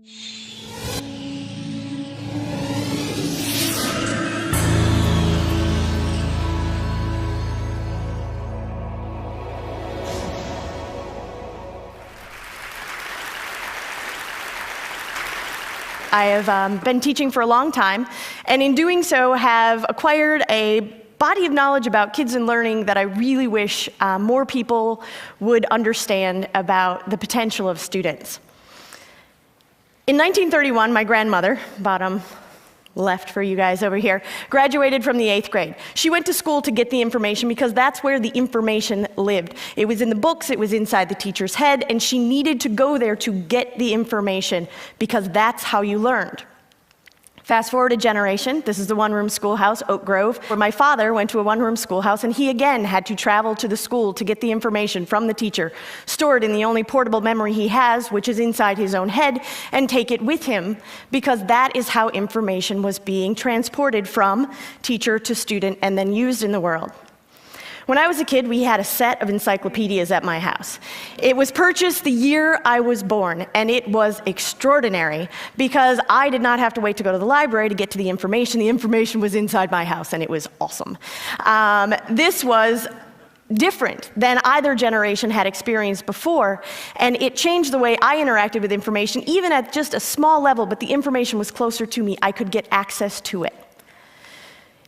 I have been teaching for a long time, and in doing so have acquired a body of knowledge about kids and learning that I really wish more people would understand about the potential of students. In 1931, my grandmother, bottom left for you guys over here, graduated from the 8th grade. She went to school to get the information because that's where the information lived. It was in the books, it was inside the teacher's head, and she needed to go there to get the information because that's how you learned. Fast forward a generation, this is the one-room schoolhouse, Oak Grove, where my father went to a one-room schoolhouse, and he again had to travel to the school to get the information from the teacher, stored in the only portable memory he has, which is inside his own head, and take it with him, because that is how information was being transported from teacher to student and then used in the world. When I was a kid, we had a set of encyclopedias at my house. It was purchased the year I was born, and it was extraordinary because I did not have to wait to go to the library to get to the information. The information was inside my house, and it was awesome. This was different than either generation had experienced before, and it changed the way I interacted with information, even at just a small level, but the information was closer to me. I could get access to it.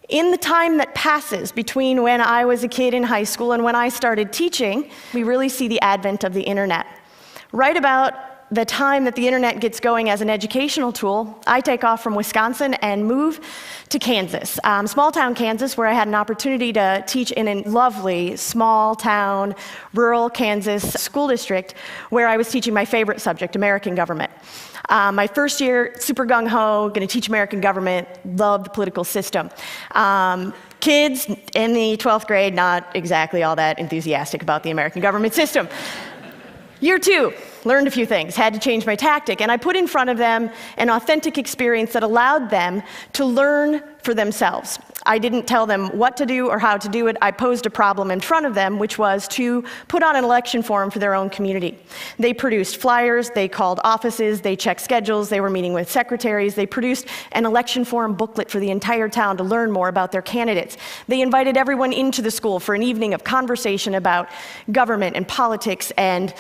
In the time that passes between when I was a kid in high school and when I started teaching, we really see the advent of the internet. Right about the time that the internet gets going as an educational tool, I take off from Wisconsin and move to Kansas, small town Kansas, where I had an opportunity to teach in a lovely small town, rural Kansas school district, where I was teaching my favorite subject, American government. My first year, super gung-ho, going to teach American government, loved the political system. Kids in the 12th grade, not exactly all that enthusiastic about the American government system. Year 2, learned a few things, had to change my tactic, and I put in front of them an authentic experience that allowed them to learn for themselves. I didn't tell them what to do or how to do it. I posed a problem in front of them, which was to put on an election forum for their own community. They produced flyers, they called offices, they checked schedules, they were meeting with secretaries, they produced an election forum booklet for the entire town to learn more about their candidates. They invited everyone into the school for an evening of conversation about government and politics and,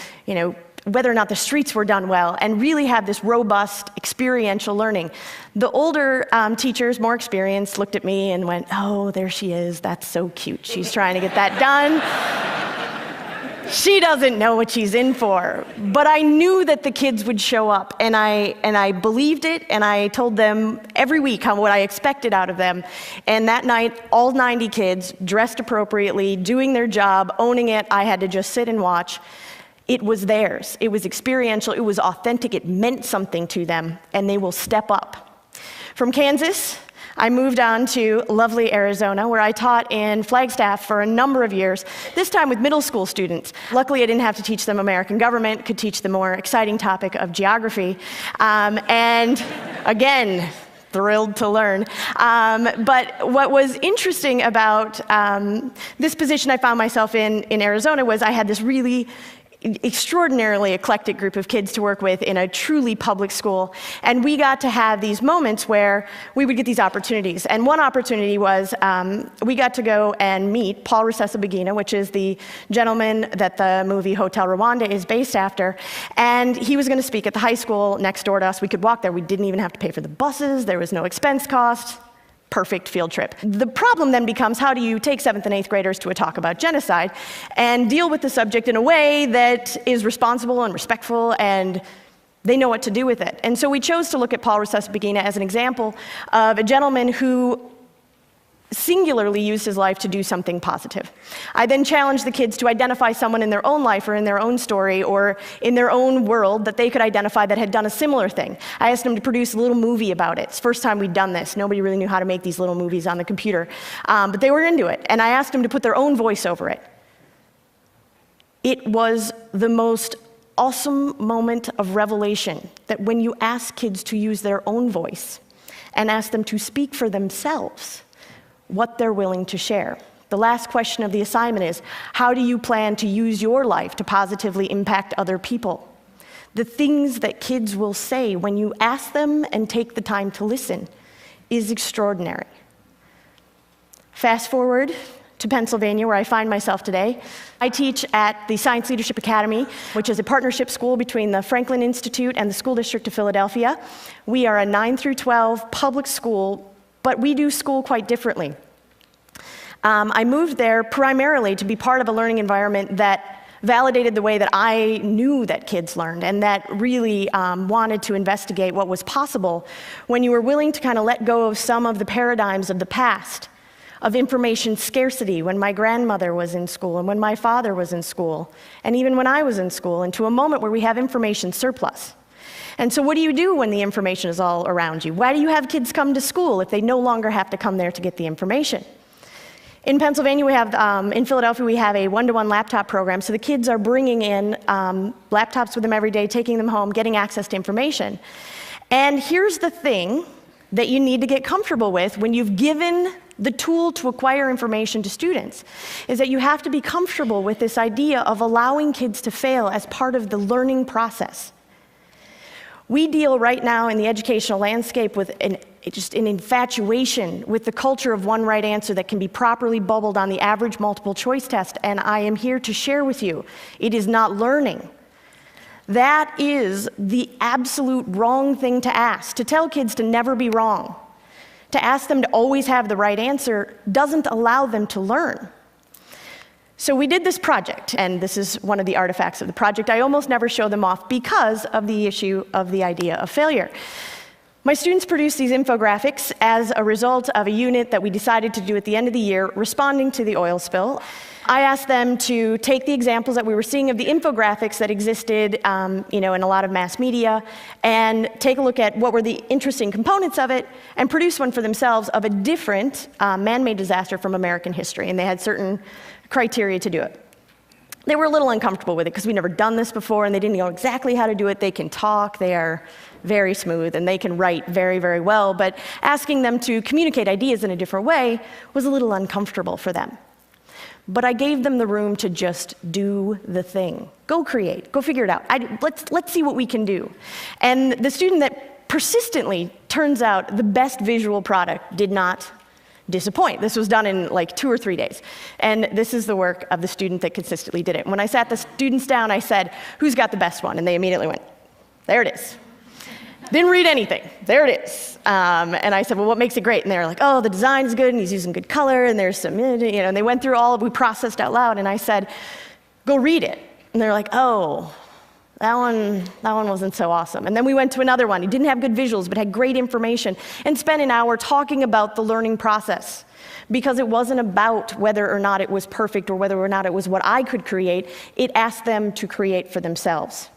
whether or not the streets were done well, and really have this robust experiential learning. The older teachers, more experienced, looked at me and went, "Oh, there she is, that's so cute. She's trying to get that done. She doesn't know what she's in for." But I knew that the kids would show up, and I believed it, and I told them every week what I expected out of them. And that night, all 90 kids, dressed appropriately, doing their job, owning it. I had to just sit and watch. It was theirs. It was experiential. It was authentic. It meant something to them, and they will step up. From Kansas, I moved on to lovely Arizona, where I taught in Flagstaff for a number of years, this time with middle school students. Luckily, I didn't have to teach them American government, could teach the more exciting topic of geography. And again, thrilled to learn. But what was interesting about this position I found myself in Arizona was I had this really extraordinarily eclectic group of kids to work with in a truly public school. And we got to have these moments where we would get these opportunities. And one opportunity was we got to go and meet Paul Rusesabagina, which is the gentleman that the movie Hotel Rwanda is based after. And he was going to speak at the high school next door to us. We could walk there. We didn't even have to pay for the buses. There was no expense cost. Perfect field trip. The problem then becomes, how do you take 7th and 8th graders to a talk about genocide and deal with the subject in a way that is responsible and respectful and they know what to do with it? And so we chose to look at Paul Rusesabagina as an example of a gentleman who singularly used his life to do something positive. I then challenged the kids to identify someone in their own life or in their own story or in their own world that they could identify that had done a similar thing. I asked them to produce a little movie about it. It's the first time we'd done this. Nobody really knew how to make these little movies on the computer, but they were into it. And I asked them to put their own voice over it. It was the most awesome moment of revelation that when you ask kids to use their own voice and ask them to speak for themselves, what they're willing to share. The last question of the assignment is, how do you plan to use your life to positively impact other people? the things that kids will say when you ask them and take the time to listen is extraordinary. Fast forward to Pennsylvania, where I find myself today. I teach at the Science Leadership Academy, which is a partnership school between the Franklin Institute and the School District of Philadelphia. We are a 9 through 12 public school, but we do school quite differently. I moved there primarily to be part of a learning environment that validated the way that I knew that kids learned, and that really wanted to investigate what was possible when you were willing to kind of let go of some of the paradigms of the past, of information scarcity when my grandmother was in school and when my father was in school, and even when I was in school, into a moment where we have information surplus. And so what do you do when the information is all around you? Why do you have kids come to school if they no longer have to come there to get the information? In Pennsylvania, we have, in Philadelphia, we have a one-to-one laptop program, so the kids are bringing in laptops with them every day, taking them home, getting access to information. And here's the thing that you need to get comfortable with when you've given the tool to acquire information to students, is that you have to be comfortable with this idea of allowing kids to fail as part of the learning process. We deal right now in the educational landscape with just an infatuation with the culture of one right answer that can be properly bubbled on the average multiple choice test, and I am here to share with you, it is not learning. That is the absolute wrong thing to ask. To tell kids to never be wrong, to ask them to always have the right answer, doesn't allow them to learn. So we did this project, and this is one of the artifacts of the project. I almost never show them off because of the issue of the idea of failure. My students produced these infographics as a result of a unit that we decided to do at the end of the year, responding to the oil spill. I asked them to take the examples that we were seeing of the infographics that existed in a lot of mass media, and take a look at what were the interesting components of it, and produce one for themselves of a different man-made disaster from American history, and they had certain criteria to do it. They were a little uncomfortable with it because we'd never done this before, and they didn't know exactly how to do it. They can talk, they are very smooth, and they can write very, very well, but asking them to communicate ideas in a different way was a little uncomfortable for them. But I gave them the room to just do the thing. Go create, go figure it out. Let's see what we can do. And the student that persistently turns out the best visual product did not disappoint. This was done in like 2 or 3 days. And this is the work of the student that consistently did it. When I sat the students down, I said, who's got the best one? And they immediately went, there it is. Didn't read anything. There it is. And I said, well, what makes it great? And they were like, oh, the design's good, and he's using good color, and there's some, and they went through we processed out loud, and I said, go read it. And they're like, oh, that one wasn't so awesome. And then we went to another one. He didn't have good visuals, but had great information, and spent an hour talking about the learning process. Because it wasn't about whether or not it was perfect or whether or not it was what I could create. It asked them to create for themselves.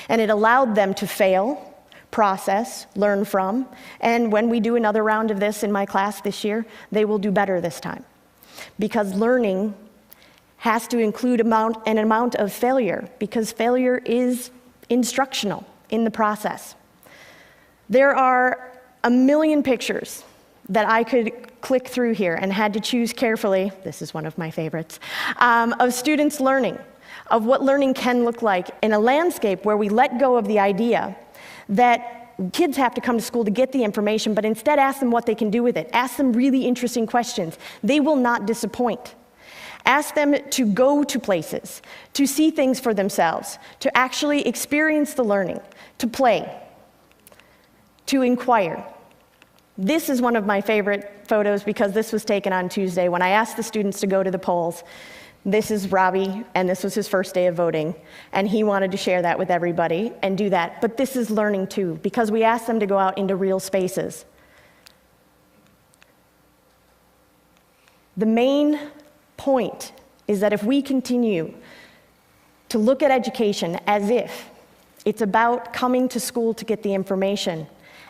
And it allowed them to fail, process, learn from, and when we do another round of this in my class this year, they will do better this time. Because learning has to include an amount of failure, because failure is instructional in the process. There are a million pictures that I could click through here and had to choose carefully, this is one of my favorites, of students learning, of what learning can look like in a landscape where we let go of the idea that kids have to come to school to get the information, but instead ask them what they can do with it. Ask them really interesting questions. They will not disappoint. Ask them to go to places, to see things for themselves, to actually experience the learning, to play, to inquire. This is one of my favorite photos because this was taken on Tuesday when I asked the students to go to the polls. This is Robbie, and this was his first day of voting, and he wanted to share that with everybody and do that. But this is learning too, because we asked them to go out into real spaces. The main point is that if we continue to look at education as if it's about coming to school to get the information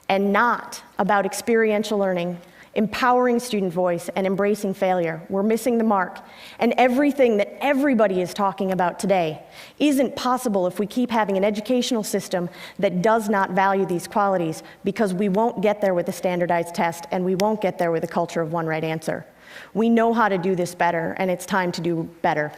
and not about experiential learning, empowering student voice, and embracing failure, we're missing the mark. And everything that everybody is talking about today isn't possible if we keep having an educational system that does not value these qualities, because we won't get there with a standardized test, and we won't get there with a culture of one right answer. We know how to do this better, and it's time to do better.